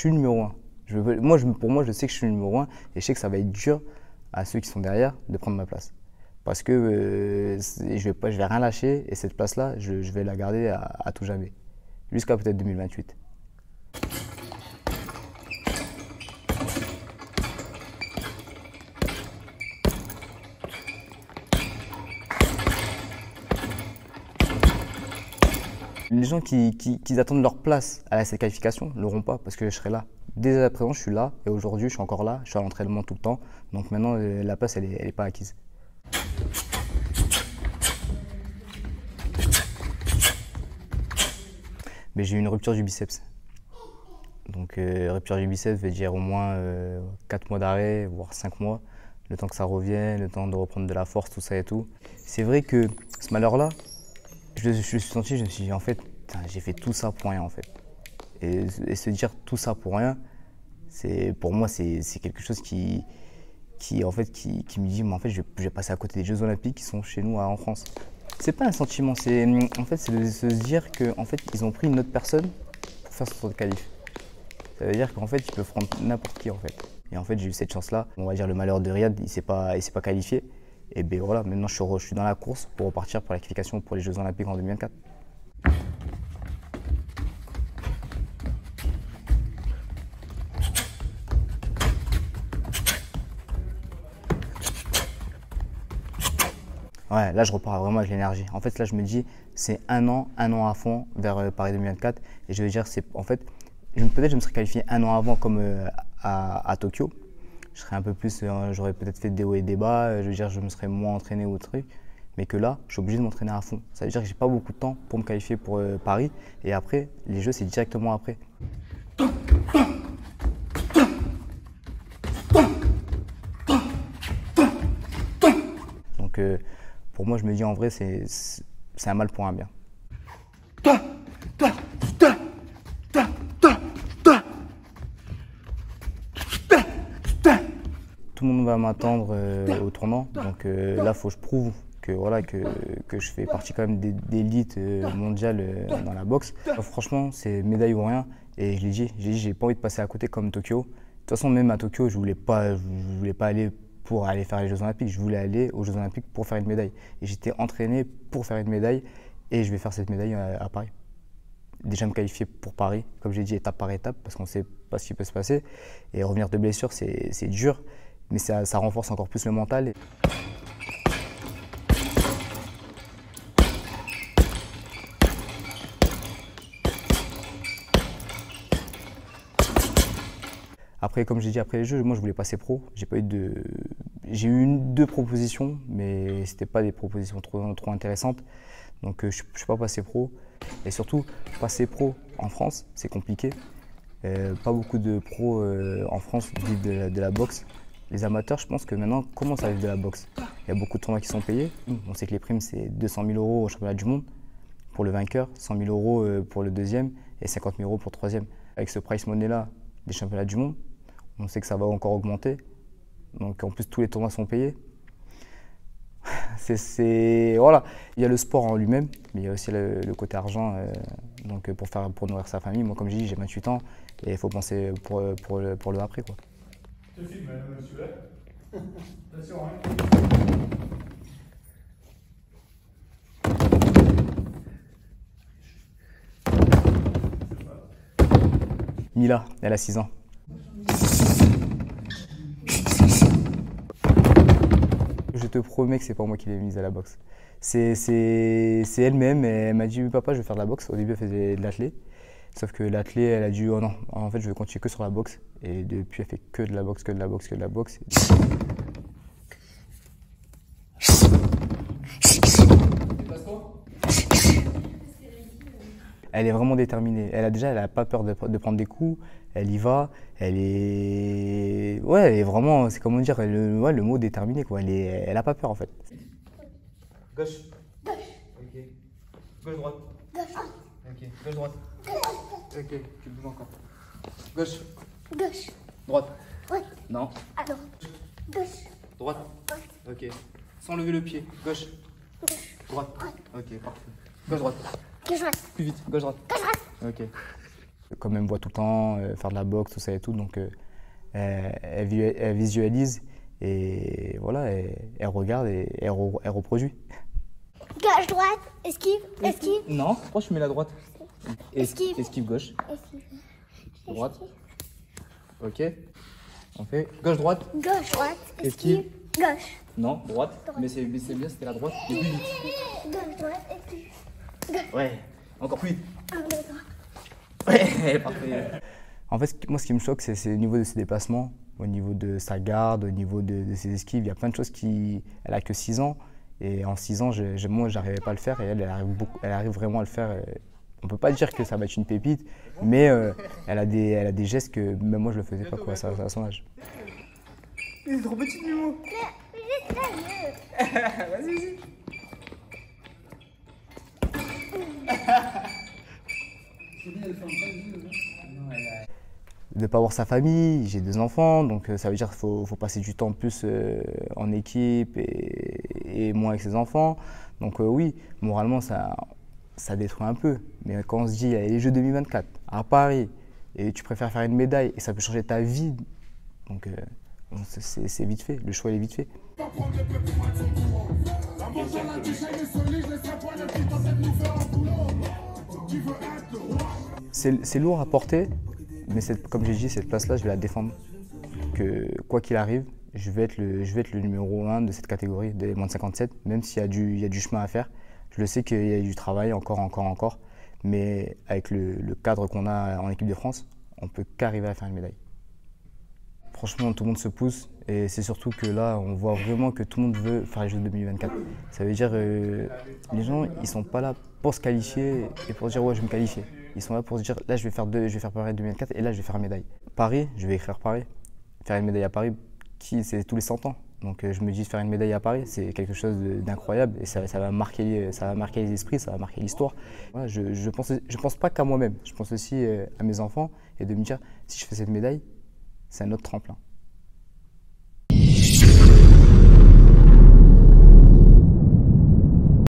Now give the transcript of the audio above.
suis le numéro 1. Pour moi, je sais que je suis le numéro 1 et je sais que ça va être dur à ceux qui sont derrière de prendre ma place. Parce que je vais rien lâcher et cette place-là, je vais la garder à tout jamais. Jusqu'à peut-être 2028. Les gens qui attendent leur place à cette qualification ne l'auront pas parce que je serai là. Dès à présent, je suis là et aujourd'hui, je suis encore là. Je suis à l'entraînement tout le temps. Donc maintenant, la place, elle est pas acquise. Mais j'ai eu une rupture du biceps. Donc rupture du biceps veut dire au moins 4 mois d'arrêt, voire 5 mois. Le temps que ça revienne, le temps de reprendre de la force, tout ça et tout. C'est vrai que ce malheur-là, je me suis senti, je me suis dit en fait, j'ai fait tout ça pour rien en fait. Et se dire tout ça pour rien, pour moi c'est quelque chose qui me dit mais en fait je vais passer à côté des Jeux Olympiques qui sont chez nous en France. C'est pas un sentiment, c'est de se dire qu'en fait ils ont pris une autre personne pour faire ce tour de qualif. Ça veut dire qu'en fait ils peuvent prendre n'importe qui en fait. Et en fait j'ai eu cette chance-là. On va dire le malheur de Riyad, il s'est pas qualifié. Et bien voilà, maintenant je suis dans la course pour repartir pour la qualification pour les Jeux Olympiques en 2024. Ouais, là je repars vraiment avec l'énergie. En fait là je me dis c'est un an à fond vers Paris 2024 et je veux dire en fait peut-être je me serais qualifié un an avant comme à Tokyo. Je serais un peu plus, j'aurais peut-être fait des hauts et des bas, je veux dire je me serais moins entraîné au truc, mais que là je suis obligé de m'entraîner à fond. Ça veut dire que j'ai pas beaucoup de temps pour me qualifier pour Paris et après les Jeux c'est directement après. Donc pour moi je me dis en vrai c'est un mal pour un bien. Tout le monde va m'attendre au tournant, donc là il faut que je prouve que, voilà, que je fais partie quand même d'élite mondiale dans la boxe. Franchement c'est médaille ou rien et je l'ai dit, j'ai pas envie de passer à côté comme Tokyo. De toute façon même à Tokyo je voulais pas aller pour aller faire les Jeux Olympiques, je voulais aller aux Jeux Olympiques pour faire une médaille. Et j'étais entraîné pour faire une médaille et je vais faire cette médaille à Paris. Déjà me qualifier pour Paris, comme j'ai dit, étape par étape, parce qu'on ne sait pas ce qui peut se passer. Et revenir de blessure, c'est dur, mais ça renforce encore plus le mental. Après, comme j'ai dit, après les Jeux, moi je voulais passer pro. J'ai eu 2 propositions, mais c'était pas des propositions trop intéressantes. Donc je ne suis pas passé pro. Et surtout, passer pro en France, c'est compliqué. Pas beaucoup de pros en France vivent de la boxe. Les amateurs, je pense que maintenant, commencent à vivre de la boxe. Il y a beaucoup de tournois qui sont payés. On sait que les primes, c'est 200 000 € au championnat du monde pour le vainqueur, 100 000 € pour le deuxième et 50 000 € pour le troisième. Avec ce price money-là des championnats du monde, on sait que ça va encore augmenter. Donc en plus, tous les tournois sont payés. Voilà. Il y a le sport en lui-même, mais il y a aussi le côté argent donc pour nourrir sa famille. Moi, comme je dis, j'ai 28 ans et il faut penser pour le après, quoi. Je te filme, monsieur. Attention, hein. Mila, elle a 6 ans. Je te promets que c'est pas moi qui l'ai mise à la boxe. C'est elle-même, elle m'a dit « Papa, je vais faire de la boxe ». Au début, elle faisait de l'athlé. Sauf que l'athlé, elle a dit « Oh non, en fait, je vais continuer que sur la boxe ». Et depuis, elle fait que de la boxe, que de la boxe, que de la boxe. Elle est vraiment déterminée. Elle a pas peur de prendre des coups. Elle y va. Elle est vraiment, c'est comment dire, le mot déterminé, quoi. Elle a pas peur en fait. Gauche. Gauche. Ok. Gauche, droite. Gauche. Ok. Gauche, droite. Ok, tu bouges encore. Gauche. Gauche. Droite. Oui. Non. Alors. Gauche. Droite. Ok. Sans lever le pied. Gauche. Gauche. Droite. Ok, parfait. Gauche, droite. Gauche, droite. Plus vite. Gauche, droite. Gauche, droite. Ok. Comme elle me voit tout le temps faire de la boxe, tout ça et tout, donc elle visualise et voilà, elle regarde et elle reproduit. Gauche, droite, esquive, esquive, Non, pourquoi je mets la droite? Esquive. Esquive gauche. esquive. Droite. Ok. On fait gauche, droite. Gauche, droite, Esquive. esquive, gauche. Non, droite. Mais c'est bien, c'était la droite. Et plus vite. Gauche, droite, esquive. Ouais. Encore plus vite. Un, deux, trois. Ouais, parfait. En fait, moi, ce qui me choque, c'est au niveau de ses déplacements, au niveau de sa garde, au niveau de ses esquives. Il y a plein de choses qui... Elle a que 6 ans. Et en 6 ans, moi, j'arrivais pas à le faire. Et elle arrive vraiment à le faire. On peut pas dire que ça va être une pépite, mais elle a des gestes que même moi, je le faisais pas quoi, à son âge. Il est trop petit, Mimo. Vas-y. De ne pas voir sa famille, j'ai 2 enfants, donc ça veut dire qu'il faut passer du temps plus en équipe et moins avec ses enfants. Donc oui, moralement, ça détruit un peu. Mais quand on se dit, il y a les Jeux 2024 à Paris, et tu préfères faire une médaille, et ça peut changer ta vie, donc c'est vite fait, le choix il est vite fait. C'est lourd à porter, mais comme j'ai dit, cette place-là, je vais la défendre. Que quoi qu'il arrive, je vais être le numéro 1 de cette catégorie, des moins de 57, même s'il y a du chemin à faire. Je le sais qu'il y a du travail, encore. Mais avec le cadre qu'on a en équipe de France, on ne peut qu'arriver à faire une médaille. Franchement, tout le monde se pousse et c'est surtout que là, on voit vraiment que tout le monde veut faire les Jeux 2024. Ça veut dire les gens, ils sont pas là pour se qualifier et pour dire ouais, je vais me qualifier. Ils sont là pour se dire là, je vais faire Paris 2024 et là, je vais faire une médaille. Paris, je vais écrire Paris. Faire une médaille à Paris, c'est tous les 100 ans. Donc je me dis faire une médaille à Paris, c'est quelque chose d'incroyable et ça va marquer les esprits, ça va marquer l'histoire. Voilà, je pense pas qu'à moi-même, je pense aussi à mes enfants et de me dire si je fais cette médaille, c'est un autre tremplin.